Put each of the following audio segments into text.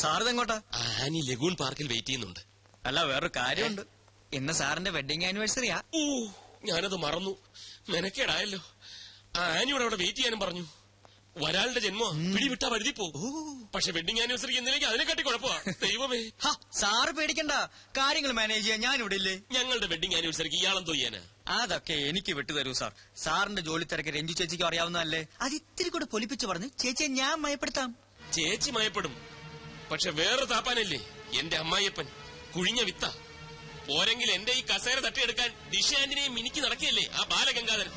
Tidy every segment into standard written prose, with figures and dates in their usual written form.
സാറിതെങ്ങോട്ടാ? Annie lagoon പാർക്കിൽ wait ചെയ്യുന്നുണ്ട്. അല്ല, വേറൊരു കാര്യമുണ്ട്. ഇന്ന് സാറിന്റെ വെഡിങ് ആനിവേഴ്സറിയാ. ഓ, ഞാനത് മറന്നു. മെനക്കേടായല്ലോ. ആനിയോട് അവിടെ വെയിറ്റ് ചെയ്യാനും പറഞ്ഞു. ഒരാളുടെ ജന്മോ പിടിവിട്ടാ വഴുതി പോകും. പക്ഷെ വെഡിങ് ആനിവേഴ്സറിക്ക് എന്തിലേക്ക് അതിനെക്കാട്ടി കുഴപ്പമാ. ദൈവമേ, സാറ് പേടിക്കണ്ട, കാര്യങ്ങൾ മാനേജ് ചെയ്യാൻ ഞാൻ ഇവിടെ ഇല്ലേ. ഞങ്ങളുടെ വെഡിങ് ആനിവേഴ്സറിക്ക് ഇയാളെന്തോ ചെയ്യാനാ? അതൊക്കെ എനിക്ക് വിട്ടുതരൂ സാർ. സാറിന്റെ ജോലി തിരക്ക് രഞ്ജു ചേച്ചിക്ക് അറിയാവുന്നതല്ലേ. അത് ഇത്തിരി കൂടെ പൊലിപ്പിച്ച് പറഞ്ഞ് ചേച്ചിയെ ഞാൻ മയപ്പെടുത്താം. ചേച്ചി മയപ്പെടും. പക്ഷെ വേറെ താപ്പാനല്ലേ എന്റെ അമ്മായിയപ്പൻ. കുഴിഞ്ഞ വിത്ത പോരെങ്കിൽ എന്റെ ഈ കസേര തട്ടിയെടുക്കാൻ ദിശ ആന്റിനെയും മിനിക്ക് നടക്കുകയല്ലേ ആ ബാലഗംഗാധരൻ.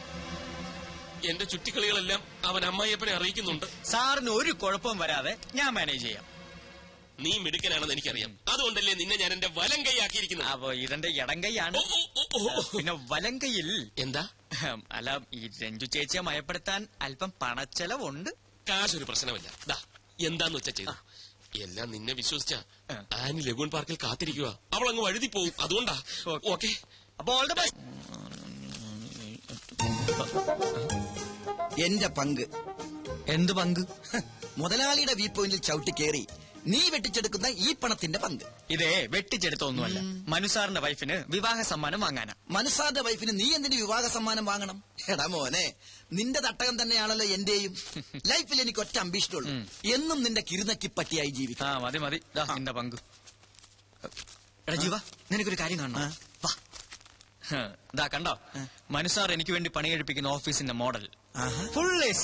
എന്റെ ചുറ്റിക്കളികളെല്ലാം അവൻ അമ്മായിയപ്പനെ അറിയിക്കുന്നുണ്ട്. സാറിന് ഒരു കുഴപ്പവും വരാതെ ഞാൻ മാനേജ് ചെയ്യാം. നീ മിടുക്കനാണെന്ന് എനിക്കറിയാം. അതുകൊണ്ടല്ലേ നിന്നെ ഞാൻ എന്റെ വലം കൈയാക്കിയിരിക്കുന്നത്. അപ്പൊ ഇതെന്റെ ഇടം കൈയാണ്. പിന്നെ വലം കൈയിൽ എന്താ? അല്ല, ഈ രഞ്ജു ചേച്ചിയെ മയപ്പെടുത്താൻ അല്പം പണച്ചെലവുണ്ട്. കാശൊരു പ്രശ്നമല്ല. എന്താന്ന് വെച്ചാ ചെയ്തു. എല്ലാം നിന്നെ വിശ്വസിച്ച ആനി ലഗൂൺ പാർക്കിൽ കാത്തിരിക്കുക. അവൾ അങ്ങ് വഴുതി പോവും. അതുകൊണ്ടാ. ഓക്കെ, അപ്പൊ ഓൾ ദ ബെസ്റ്റ്. എന്റെ പങ്ക്. എന്ത് പങ്ക്? മുതലാളിയുടെ വ്യൂ പോയിന്റിൽ ചവിട്ടി കയറി നീ വെട്ടിച്ചെടുക്കുന്ന ഈ പണത്തിന്റെ പങ്ക്. ഇതേ വെട്ടിച്ചെടുത്തൊന്നുമല്ല, മനുസാറിന്റെ വൈഫിന് വിവാഹ സമ്മാനം വാങ്ങാനാ. മനുസാറിന്റെ വൈഫിന് നീ എന്തിന് വിവാഹ സമ്മാനം വാങ്ങണം? എടാ മോനെ, നിന്റെ തട്ടകം തന്നെയാണല്ലോ എന്റെയും. ലൈഫിൽ എനിക്ക് ഒറ്റ അംബീഷനുള്ളൂ, എന്നും നിന്റെ കിരുനക്കിപ്പട്ടിയായി ജീവിക്കാം. മതി മതി, നിന്റെ പങ്ക്. എടാ ജീവ, നിനക്കൊരു കാര്യം കാണണം. വാ, കണ്ടോ, മനുസാർ എനിക്ക് വേണ്ടി പണി കഴിപ്പിക്കുന്ന ഓഫീസിന്റെ മോഡൽ ഫുൾ AC.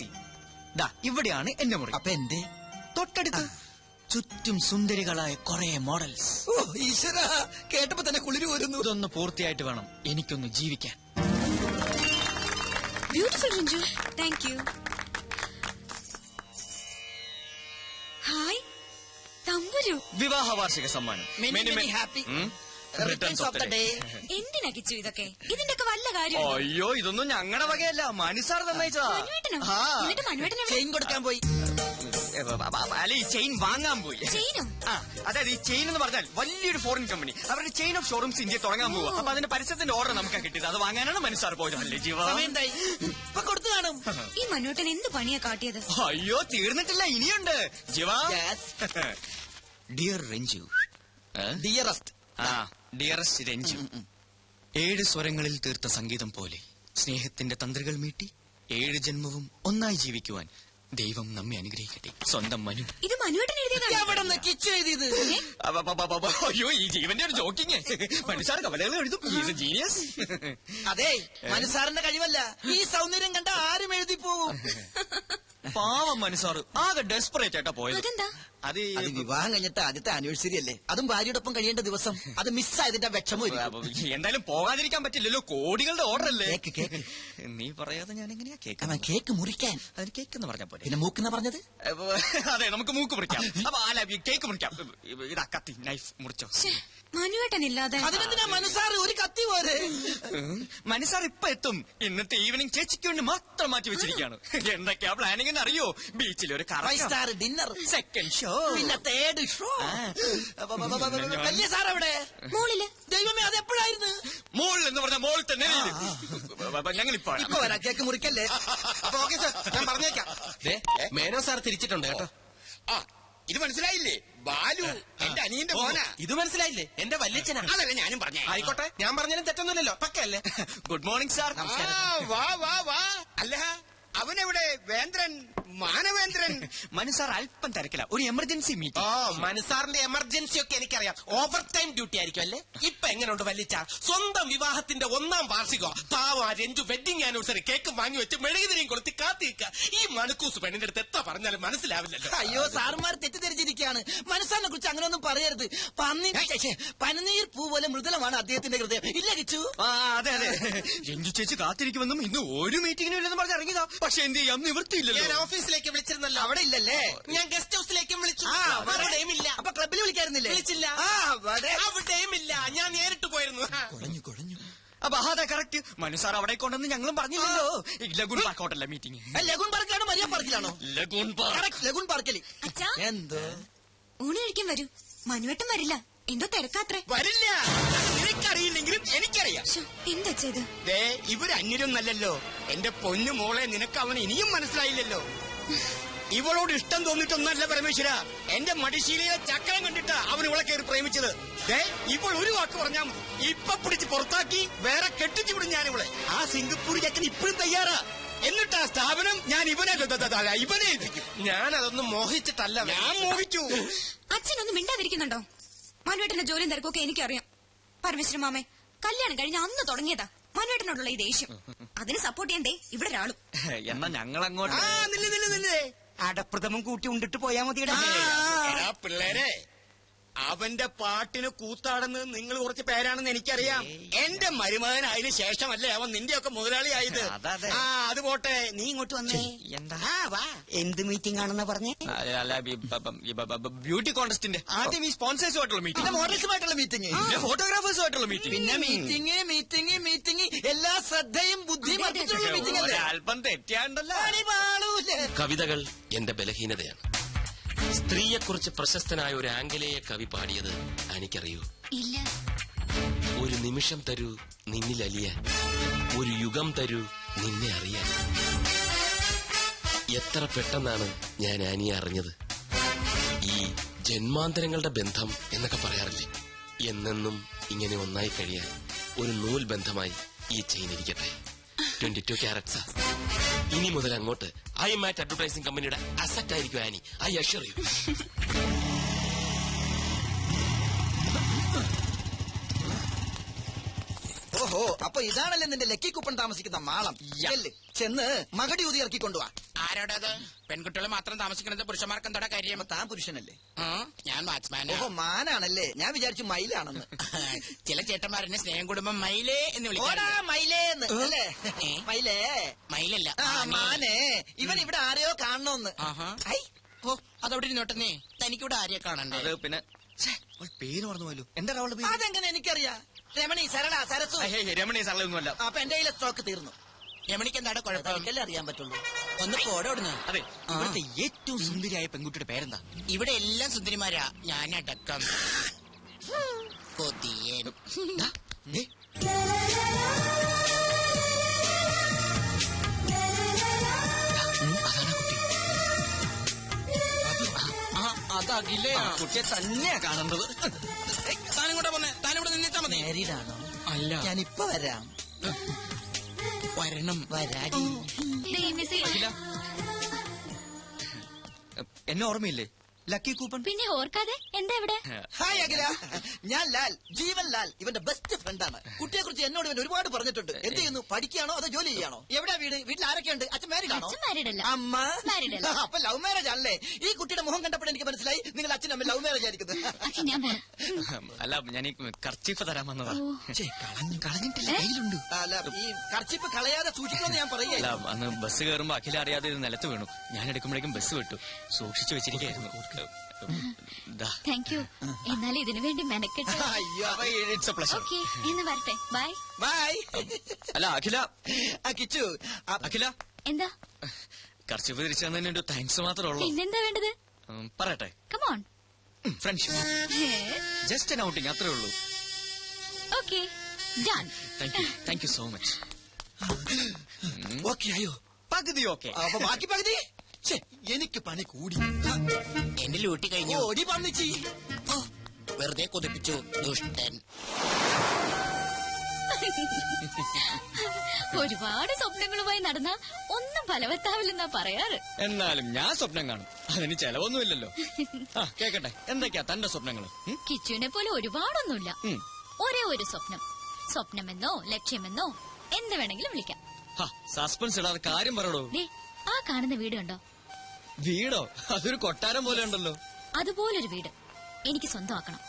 ഇവിടെയാണ് എന്റെ മുറി. അപ്പൊ എന്റെ തൊട്ടടുത്ത് ചുറ്റും സുന്ദരികളായ കുറെ മോഡൽസ്. ഓ ഈശ്വര, കേട്ടപ്പോ തന്നെ കുളിര് വരുന്നു. ഇതൊന്ന് പൂർത്തിയായിട്ട് വേണം എനിക്കൊന്ന് ജീവിക്കാൻ. Beautiful Ranju, thank you. Hi Thamburu. വിവാഹ വാർഷിക സമ്മാനം. Happy returns of the day. എന്തിനാ കിച്ചു ഇതൊക്കെ? ഇതിന്റെയൊക്കെ വല്ല കാര്യം? അയ്യോ, ഇതൊന്നും ഞങ്ങളുടെ വകയല്ല, മനുസാർ തന്നയച്ചതാ. ചെയിൻ കൊടുക്കാൻ പോയി. അല്ല, ഈ ചെയിൻ വാങ്ങാൻ പോയി. അതായത് ഈ ചെയിൻ എന്ന് പറഞ്ഞാൽ വലിയൊരു ഫോറിൻ കമ്പനി അവരുടെ ചെയിൻ ഓഫ് ഷോറൂംസ് ഇന്ത്യ തുടങ്ങാൻ പോവുക. അപ്പൊ അതിന്റെ പരസ്യത്തിന്റെ ഓർഡർ നമുക്ക് കിട്ടിയത്. അത് വാങ്ങാനാണ് മനുസാർ പോയത്. അല്ലേ ജീവ? കൊടുത്തു കാണും. ഈ മനുവേട്ടൻ എന്ത് പണിയാ കാട്ടിയത്? അയ്യോ, തീർന്നിട്ടില്ല, ഇനിയുണ്ട് ജീവ. Dear Ranju, dearest. Dearest Ranju, 7 സ്വരങ്ങളിൽ തീർത്ത സംഗീതം പോലെ സ്നേഹത്തിന്റെ തന്ത്രികൾ മീട്ടി 7 ജന്മവും ഒന്നായി ജീവിക്കുവാൻ ദൈവം നമ്മെ അനുഗ്രഹിക്കട്ടെ. സ്വന്തം മനു. ഇത് മനുവേട്ടൻ എഴുതിയതാണ്. കിച്ചു എഴുതിയത്. അയ്യോ, ഈ ജീവന്റെ ഒരു ജോക്കിങ്. മനുസാർ കവലകൾ എഴുതും. ജീനിയസ്. അതെ, മനുസാറിന്റെ കഴിവല്ല, ഈ സൗന്ദര്യം കണ്ട ആരും എഴുതി പോകും. പാവം മനുസാർ ആകെ ഡെസ്പറേറ്റ് ആയിട്ടാ പോയത്. അത് വിവാഹം കഴിഞ്ഞിട്ട് ആദ്യത്തെ ആനിവേഴ്സറി അല്ലേ, അതും ഭാര്യയോടൊപ്പം കഴിയേണ്ട ദിവസം. അത് മിസ്സായതിന്റെ വിഷമം. എന്തായാലും പോകാതിരിക്കാൻ പറ്റില്ലല്ലോ, കോടികളുടെ ഓർഡർ അല്ലേ. കേക്ക് നീ പറയാതെ ഞാൻ എങ്ങനെയാ കേക്ക് മുറിക്കാൻ? അതിന് കേക്ക് എന്ന് പറഞ്ഞ പോലെ. പിന്നെ മൂക്കെന്നാ പറഞ്ഞത്? അതെ, നമുക്ക് മൂക്ക് മുറിക്കാം. അപ്പൊ കേക്ക് മുറിക്കാം. ഇതാ കത്തി, നൈഫ് മുറിച്ചോ. മനുവേട്ടനില്ലാതെ അതിനെന്തിനാ മനുസാർ ഒരു കത്തി പോരെ? മനുസാർ ഇപ്പൊ എത്തും. ഇന്നത്തെ ഈവനിങ് ചേച്ചിക്ക് വേണ്ടി മാത്രം മാറ്റി വെച്ചിരിക്കുകയാണ്. എന്തൊക്കെയാ പ്ലാനിങ് എന്ന് അറിയോ? ബീച്ചിൽ ഒരു സ്റ്റാർ ഡിന്നർ, സെക്കൻഡ് ഷോ, പിന്നെ 3rd ഷോ. വലിയ സാർ എവിടെ? മോളില്. ദൈവമേ, അത് എപ്പോഴായിരുന്നു? മോൾ എന്ന് പറഞ്ഞ മോൾ തന്നെ. ഞങ്ങൾ ഇപ്പൊ വരാം, കേക്ക് മുറിക്കല്ലേ. അപ്പൊ ഓക്കെ സാർ, ഞാൻ പറഞ്ഞേക്കാം. മേനോ സാർ തിരിച്ചിട്ടുണ്ട് കേട്ടോ. ഇത് മനസ്സിലായില്ലേ? ബാലു എന്റെ അനിയന്റെ മോനാ. ഇത് മനസ്സിലായില്ലേ? എന്റെ വല്യച്ഛനാ. അതല്ല ഞാനും പറഞ്ഞേ. ആയിക്കോട്ടെ, ഞാൻ പറഞ്ഞാലും തെറ്റൊന്നുമില്ലല്ലോ. പക്കല്ലേ? Good morning sir. വാ വാ വാ. അല്ല, അവനെവിടെ? വേന്ദ്രൻ, മാനവേന്ദ്രൻ. മനുസാർ അല്പം തിരക്കില്ല, ഒരു എമർജൻസി മീറ്റിംഗ്. മനുസാറിന്റെ എമർജൻസി ഒക്കെ എനിക്കറിയാം. ഓവർ ടൈം ഡ്യൂട്ടി ആയിരിക്കും അല്ലേ? ഇപ്പൊ എങ്ങനെയുണ്ട് വല്ലിച്ച? സ്വന്തം വിവാഹത്തിന്റെ 1ാം വാർഷികം. പാവ രഞ്ജു വെഡിങ് ആനിവേഴ്സറി കേക്ക് വാങ്ങി വെച്ച് മെഴുകുതിരിയും കൊളുത്തി കാത്തിരിക്കുക. ഈ മണക്കൂസ് പെണ്ണിന്റെ അടുത്ത് എത്ര പറഞ്ഞാലും മനസ്സിലാവില്ലല്ലോ. അയ്യോ, സാറുമാർ തെറ്റിദ്ധരിച്ചിരിക്കുകയാണ്. മനസ്സാറിനെ കുറിച്ച് അങ്ങനെയൊന്നും പറയരുത്. പനിനീർ പൂ പോലെ മൃദുലമാണ് അദ്ദേഹത്തിന്റെ ഹൃദയം. ഇല്ല കിച്ചു? അതെ അതെ, രഞ്ജു ചേച്ചി കാത്തിരിക്കുമെന്നും ഇന്ന് ഒരു മീറ്റിംഗിനും ഇല്ലെന്ന് പറഞ്ഞ് ഇറങ്ങിയതാ. പക്ഷെ എന്ത് ചെയ്യാം, നിവൃത്തിയില്ലല്ലോ. ഞാൻ ഓഫീസിലേക്ക് വിളിച്ചിരുന്നല്ലോ. അവിടെ ഇല്ലല്ലേ? ഞാൻ ഗസ്റ്റ് ഹൗസിലേക്കും വിളിച്ചു. അവിടെയും ഇല്ല. അപ്പൊ ക്ലബിൽ വിളിക്കായിരുന്നില്ലേ? വിളിച്ചില്ല. അവിടെയും ഇല്ല. ഞാൻ നേരിട്ട് പോയിരുന്നു. കുഴഞ്ഞു. അപ്പൊ അതെ കറക്റ്റ്. മനുസാർ അവിടെ കൊണ്ടെന്ന് ഞങ്ങളും പറഞ്ഞില്ലല്ലോ. ലഗൂൺ പാർക്ക് ഹോട്ടലിലെ മീറ്റിംഗ്. ലഗൂൺ പാർക്കിലാണോ മരിയ പാർക്കിലാണോ? Lagoon Park. ലഗൂൺ പാർക്കിൽ. എന്തോ ഊണ് കഴിക്കാൻ വരൂ. മനുവേട്ടൻ വരില്ല, എന്തോ തിരക്കാത്രേ. വരില്ല. നിനക്കറിയില്ലെങ്കിലും എനിക്കറിയാം. എന്താ ചെയ്ത്? ഇവര് അന്യരൊന്നല്ലല്ലോ. എന്റെ പൊന്നു മോളെ, നിനക്ക് അവൻ ഇനിയും മനസ്സിലായില്ലല്ലോ. ഇവളോട് ഇഷ്ടം തോന്നിട്ടൊന്നല്ല പരമേശ്വര. എന്റെ മടിശീലയിലെ ചക്രം കണ്ടിട്ടാ അവൻ ഇവളെ കയറി പ്രേമിച്ചത്. ഇപ്പോൾ ഒരു വാക്ക് പറഞ്ഞാൽ മതി, ഇപ്പൊ പിടിച്ച് പുറത്താക്കി വേറെ കെട്ടിച്ചു വിടും ഞാൻ ഇവളെ. ആ സിംഗപ്പൂർ ചക്കൻ ഇപ്പോഴും തയ്യാറാ. എന്നിട്ട് ആ സ്ഥാപനം ഞാൻ ഇവനെ ഏൽപ്പിക്കും. ഞാൻ അതൊന്നും മോഹിച്ചിട്ടല്ല. ഞാൻ മോഹിച്ചു. അച്ഛനൊന്നും മിണ്ടാതിരിക്കുന്നുണ്ടോ? മനുവേട്ടന്റെ ജോലിയും തിരക്കൊക്കെ എനിക്കറിയാം. പരമേശ്വരൻ മാമേ, കല്യാണം കഴിഞ്ഞ അന്ന് തുടങ്ങിയതാ മനുവേട്ടനോടുള്ള ഈ ദേഷ്യം. അതിന് സപ്പോർട്ട് ചെയ്യണ്ടേ ഇവിടെ ഒരാളും. എന്നാ ഞങ്ങൾ അങ്ങോട്ട് നില്ലേ അടപ്രഥമം കൂട്ടി ഉണ്ടിട്ട് പോയാ മതിയുടെ. പിള്ളേരെ, അവന്റെ പാട്ടിന് കൂത്താടുന്നത് നിങ്ങൾ കുറച്ച് പേരാണെന്ന് എനിക്കറിയാം. എന്റെ മരുമകൻ അതിന് ശേഷമല്ലേ അവൻ നിന്റെയൊക്കെ മുതലാളിയായത്. അതെ. അത് പോട്ടെ, നീ ഇങ്ങോട്ട് വന്നേ. എന്താ? വാ. എന്ത് മീറ്റിംഗ് ആണെന്നാ പറഞ്ഞേ? ബ്യൂട്ടി കോൺടെസ്റ്റിന്റെ ആദ്യം ഈ സ്പോൺസേഴ്സുമായിട്ടുള്ള പിന്നെ മീറ്റിംഗ്, മോഡൽസുമായിട്ടുള്ള മീറ്റിംഗ്, ഫോട്ടോഗ്രാഫേഴ്സുമായിട്ടുള്ള മീറ്റിംഗ്, പിന്നെ മീറ്റിംഗ് എല്ലാ ശ്രദ്ധയും ബുദ്ധിയും അർപ്പിച്ചുള്ള മീറ്റിംഗ് അല്ലേ? അല്പം തെറ്റിയാണ്ടല്ലോ. കവിതകൾ എന്റെ ബലഹീനതയാണ്. സ്ത്രീയെക്കുറിച്ച് പ്രശസ്തനായ ഒരു ആംഗലേയ കവി പാടിയത് എനിക്കറിയൂ. ഇല്ല. ഒരു നിമിഷം തരൂ നിന്നിൽ അലിയാൻ, ഒരു യുഗം തരൂ നിന്നെ അറിയാൻ. എത്ര പെട്ടെന്നാണ് ഞാൻ ആനിയെ അറിഞ്ഞത്. ഈ ജന്മാന്തരങ്ങളുടെ ബന്ധം എന്നൊക്കെ പറയാറില്ലേ, എന്നെന്നും ഇങ്ങനെ ഒന്നായി കഴിയാൻ ഒരു നൂൽ ബന്ധമായി ഈ ചെയിൻ ഇരിക്കട്ടെ. 22 ക്യാരറ്റ്സാ. ഇനി മുതൽ അങ്ങോട്ട് ഐ മാറ്റ് അഡ്വർടൈസിംഗ് കമ്പനിയുടെ അസറ്റ് ആയിരിക്കും ആനി. I assure you. ഓഹോ, അപ്പൊ ഇതാണല്ലേ നിന്റെ ലക്കി കൂപ്പൺ താമസിക്കുന്ന മാളം. ചെല്ല്, ചെന്ന് മകടി ഊതി ഇറക്കി കൊണ്ടുപോവാ. ആരോടത്? പെൺകുട്ടികൾ മാത്രം താമസിക്കുന്നത് പുരുഷന്മാർക്ക് എന്താ കാര്യം? താൻ പുരുഷനല്ലേ? ഞാൻ വാച്ച്മാൻ. ഓഹോ, മാനാണല്ലേ. ഞാൻ വിചാരിച്ചു മയിലാണെന്ന്. ചില ചേട്ടന്മാരെന്നെ സ്നേഹം കുടുംബം മയിലേ എന്ന് ഓടാ വിളിക്കാറുണ്ട്. മയിലേന്ന് അല്ലേ? മയിലേ. മയിലല്ല, ആ മാനേ, ഇവൻ ഇവിടെ ആരെയോ കാണണോന്ന്. ആഹാ. ഐ, ഓ, അതവിടെ ഇരുന്നോട്ടെ. തനിക്കിവിടെ ആരെയെ കാണണ്ടേ? അത് പിന്നെ പേര് മറന്നു പോയല്ലോ. എന്താ അവളുടെ പേര്? അതെങ്ങനെ എനിക്കറിയാം. രമണി, സരള, സരസു. രമണി സാറിലൊന്നുമല്ല. അപ്പൊ എന്റെ കയ്യിലെ സ്റ്റോക്ക് തീർന്നു. രമണിക്ക് എന്താണ് കുഴപ്പം? എനിക്കല്ലേ അറിയാൻ പറ്റുള്ളൂ. ഒന്ന് പോടോടുന്നു. അതെ, ഇവിടുത്തെ ഏറ്റവും സുന്ദരിയായ പെൺകുട്ടിയുടെ പേരെന്താ? ഇവിടെ എല്ലാം സുന്ദരിമാരാ, ഞാനടക്കം. കൊതിയൻ. ദാ, ദേ. അതാണ് കുട്ടി. അതകിലയാ. കുട്ടിയെ തന്നെയാ കാണേണ്ടത്. താനും കൂടെ പോന്നെ. താനിവിടെ നിന്നിട്ടാ മതി. മാരീഡാണോ? അല്ല, ഞാനിപ്പൊ വരാം. വരണം. വരാടി. അഖില, എന്നെ ഓർമ്മയില്ലേ? Lucky coupon. പിന്നെ ഓർക്കാതെ എന്താ ഇവിടെ? ഹായ് അഖില, ഞാൻ ലാൽ, ജീവൻ ലാൽ, ഇവന്റെ ബെസ്റ്റ് ഫ്രണ്ടാണ്. കുട്ടിയെ കുറിച്ച് എന്നോട് ഇവൻ ഒരുപാട് പറഞ്ഞിട്ടുണ്ട്. എന്ത് ചെയ്യുന്നു? പഠിക്കുകയാണോ അതോ ജോലി ചെയ്യാണോ? എവിടെയാ വീട്? വീട്ടിൽ ആരൊക്കെയുണ്ട്? അച്ഛൻ മാരീഡാണോ? അച്ഛൻ married അല്ല. അമ്മ Married അല്ല. അപ്പൊ ലവ് മാരേജ് ആണല്ലേ? ഈ കുട്ടിയുടെ മുഖം കണ്ടപ്പോൾ എനിക്ക് മനസ്സിലായി നിങ്ങൾ അച്ഛനും അമ്മ ലവ് മാരേജ് ആയിരിക്കുന്നത്. അച്ഛൻ ഞാൻ പോണം. അല്ല, ഞാൻ ഈ കർച്ചീഫ് തരാൻ വന്നതാ. കളഞ്ഞിട്ടില്ല, കയ്യിലുണ്ട്. അല്ല, ഈ കർച്ചിപ്പ് കളയാതെ സൂക്ഷിക്കണമെന്ന് ഞാൻ അല്ല, പറയുകയല്ല. അന്ന് ബസ് കയറുമ്പോ അഖില അറിയാതെ ഇത് നിലത്ത് വീണു. ഞാൻ എടുക്കുമ്പോഴേക്കും ബസ് വിട്ടു. സൂക്ഷിച്ചു വെച്ചിരിക്കുന്നു. Thank you. എന്നാലും ഇതിനു വേണ്ടി മെനക്കെട്ട്. അയ്യോ, ഇറ്റ്സ് എ പ്ലഷർ. ഓക്കെ, എന്ന് വരട്ടെ. ബൈ. ബൈ. അല്ല അഖില, കിച്ചു, അഖില, എന്താ? കർച്ചീഫ് തിരിച്ചു തന്നതിന് ഒരു താങ്ക്സ് മാത്രമേ ഉള്ളൂ. പിന്നെന്താ വേണ്ടത്? പറയട്ടെ, come on. Friendship, just N outing, അത്രേ ഉള്ളൂ. Okay, done. Thank you so much. Okay ആയോ? പകുതി ഓക്കെ. അപ്പൊ ബാക്കി പകുതി? ഛെ, എനിക്ക് പണി കൂടി. എന്റെ ലൂട്ടി കഴിഞ്ഞു. ഓടി പന്നിച്ചി. വെറുതെ കൊതിപ്പിച്ചു, ദുഷ്ടൻ. ഒരുപാട് സ്വപ്നങ്ങളുമായി നടന്ന ഒന്നും ഫലവത്താവില്ലെന്നാ പറയാറ്. എന്നാലും ഞാൻ സ്വപ്നം കാണും, അതിന് ചെലവൊന്നുമില്ലല്ലോ. കേക്കട്ടെ, എന്തൊക്കെയാ തന്റെ സ്വപ്നങ്ങൾ? കിച്ചുവിനെ പോലെ ഒരുപാടൊന്നുമില്ല. ഒരേ ഒരു സ്വപ്നം. സ്വപ്നമെന്നോ ലക്ഷ്യമെന്നോ എന്ത് വേണമെങ്കിലും വിളിക്കാം. സസ്പെൻസ് ഇടാതെ കാര്യം പറയടോ. ദേ, ആ കാണുന്ന വീട് കണ്ടോ? വീടോ? അതൊരു കൊട്ടാരം പോലെ ഉണ്ടല്ലോ. അതുപോലൊരു വീട് എനിക്ക് സ്വന്തമാക്കണം.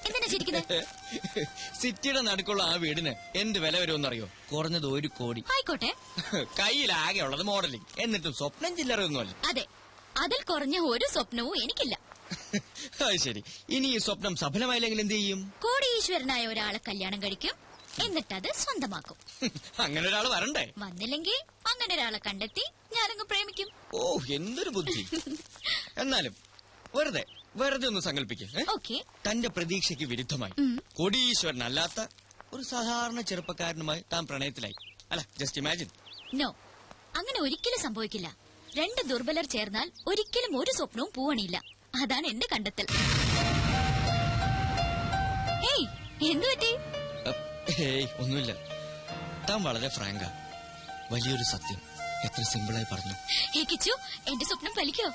എന്തിനാ ചിരിക്കുന്നത്? സിറ്റിയുടെ നടുക്കുള്ള ആ വീടിന് എന്ത് വില വരുമെന്നറിയോ? കുറഞ്ഞത് 1 കോടി. ആയിക്കോട്ടെ. കയ്യിലാകെ ഉള്ളത് മോഡലിംഗ്, എന്നിട്ടും സ്വപ്നം ചില്ലറയൊന്നുമല്ല. അതെ, അതിൽ കുറഞ്ഞ ഒരു സ്വപ്നവും എനിക്കില്ല. അത് ശരി. ഇനി ഈ സ്വപ്നം സഫലമായില്ലെങ്കിൽ എന്ത് ചെയ്യും? കോടീശ്വരനായ ഒരാളെ കല്യാണം കഴിക്കും, എന്നിട്ടത് സ്വന്തമാക്കും. അങ്ങനെ ഒരാൾ വരണ്ടേ? വന്നില്ലെങ്കിൽ അങ്ങനെ ഒരാളെ കണ്ടെത്തി ഞാനങ്ങ് പ്രേമിക്കും. ഓ, എന്തൊരു ബുദ്ധി. എന്നാലും വെറുതെ ഒന്ന് സങ്കല്പിക്കേ. ഓക്കെ. തന്റെ പ്രതീക്ഷയ്ക്ക് വിരുദ്ധമായി കോടീശ്വരനല്ലാത്ത ഒരു സാധാരണ ചെറുപ്പക്കാരനുമായി താൻ പ്രണയത്തിലായി. അല്ല, ജസ്റ്റ് ഇമാജിൻ. നോ, അങ്ങനെ ഒരിക്കലും സംഭവിക്കില്ല. രണ്ട് ദുർബലർ ചേർന്നാൽ ഒരിക്കലും ഒരു സ്വപ്നവും പൂവണിയില്ല. അതാണ് എന്റെ കണ്ടെത്തൽ. ഏയ്, എന്തു പറ്റി? ഹേയ്, ഒന്നുമില്ല. താൻ വളരെ ഫ്രാങ്കാ. വലിയൊരു സത്യം എത്ര സിമ്പിളായി പറഞ്ഞു. ഹേ കിച്ചു, എന്റെ സ്വപ്നം ഫലിക്കോ?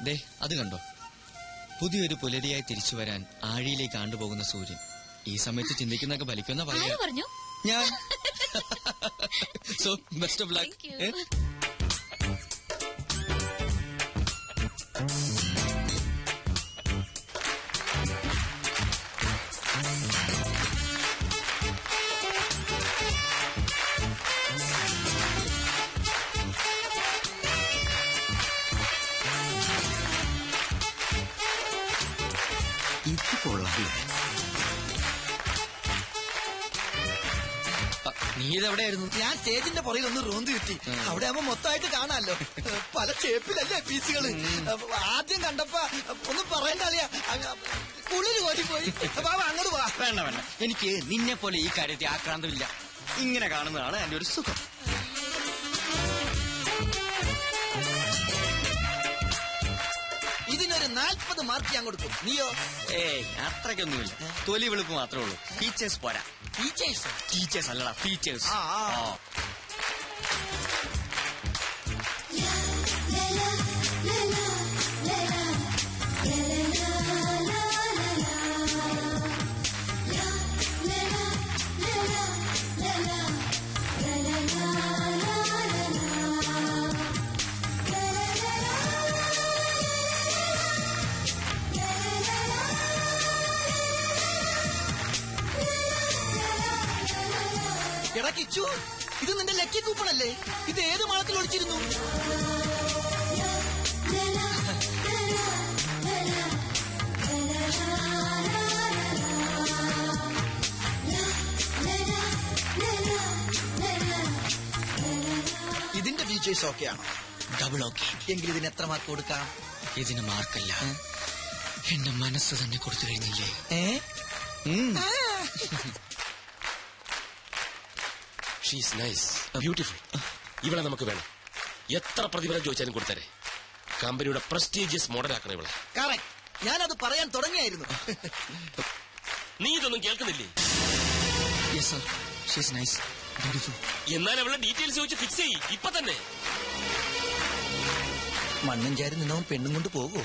ദേ അത് കണ്ടോ, പുതിയൊരു പുലരിയായി തിരിച്ചു വരാൻ ആഴിയിലേക്ക് ആണ്ടുപോകുന്ന സൂര്യൻ. ഈ സമയത്ത് ചിന്തിക്കുന്നൊക്കെ ഫലിക്കുന്ന ആര് പറയാ പറഞ്ഞു? ഞാൻ. So best of luck. Thank you. ഇത് കൊള്ളാം. നീ ഇതെവിടെയായിരുന്നു? ഞാൻ സ്റ്റേജിന്റെ പുറകിൽ ഒന്ന് റൂന്ത് കിട്ടി. അവിടെ ആവുമ്പോ മൊത്തമായിട്ട് കാണാമല്ലോ. പല ഷേപ്പിലല്ലേ പീസുകള്. ആദ്യം കണ്ടപ്പോ ഒന്നും പറയണ്ട അറിയാ, കുളിര് കോരിപ്പോയി. ബാബ അങ്ങോട്ട് വാ. വേണ്ട വേണ്ട, എനിക്ക് നിന്നെ പോലെ ഈ കാര്യത്തിൽ ആക്രാന്തമില്ല. ഇങ്ങനെ കാണുന്നതാണ് എന്റെ ഒരു സുഖം. ഇതിനൊരു 40 മാർക്ക് ഞാൻ കൊടുക്കും. നീയോ? ഏയ്, അത്രയ്ക്കൊന്നുമില്ല. തൊലി വെളുപ്പ് മാത്രമേ ഉള്ളൂ. ഫീച്ചേഴ്സ് പോരാ. ടീച്ചേഴ്സ്? ടീച്ചേഴ്സ് അല്ലടാ, ഫീച്ചേഴ്സ്. ആ. എടാ കിച്ചു, ഇത് നിന്റെ ലക്കി കൂപ്പണല്ലേ? ഇത് ഏത് മാളത്തിൽ ഒളിച്ചിരുന്നു? ഇതിന്റെ ഫീച്ചേഴ്സ് ഓക്കെ ആണോ? Double okay. എങ്കിൽ ഇതിന് എത്ര മാർക്ക് കൊടുക്കാം? ഇതിന് മാർക്കല്ല, എന്റെ മനസ്സ് തന്നെ കൊടുത്തു കഴിഞ്ഞില്ലേ? She's nice, beautiful. ഇവളെ നമുക്ക് വേണം. എത്ര പ്രതിഫലം ചോദിച്ചാലും കൊടുത്തരെ. കമ്പനിയുടെ പ്രസ്റ്റീജിയസ് മോഡലാക്കണം ഇവളെ. കറക്റ്റ്, ഞാനത് പറയാൻ തുടങ്ങിയായിരുന്നു. നീ ഇതൊന്നും കേൾക്കുന്നില്ലേ? Yes sir, she's nice, beautiful. എന്നാൽ അവളെ ഡീറ്റെയിൽസ് ചോദിച്ച് ഫിക്സ് ചെയ്യ് ഇപ്പൊ തന്നെ. മണ്ണും ചാരി നിന്നവൻ പെണ്ണും കൊണ്ട് പോകുമോ?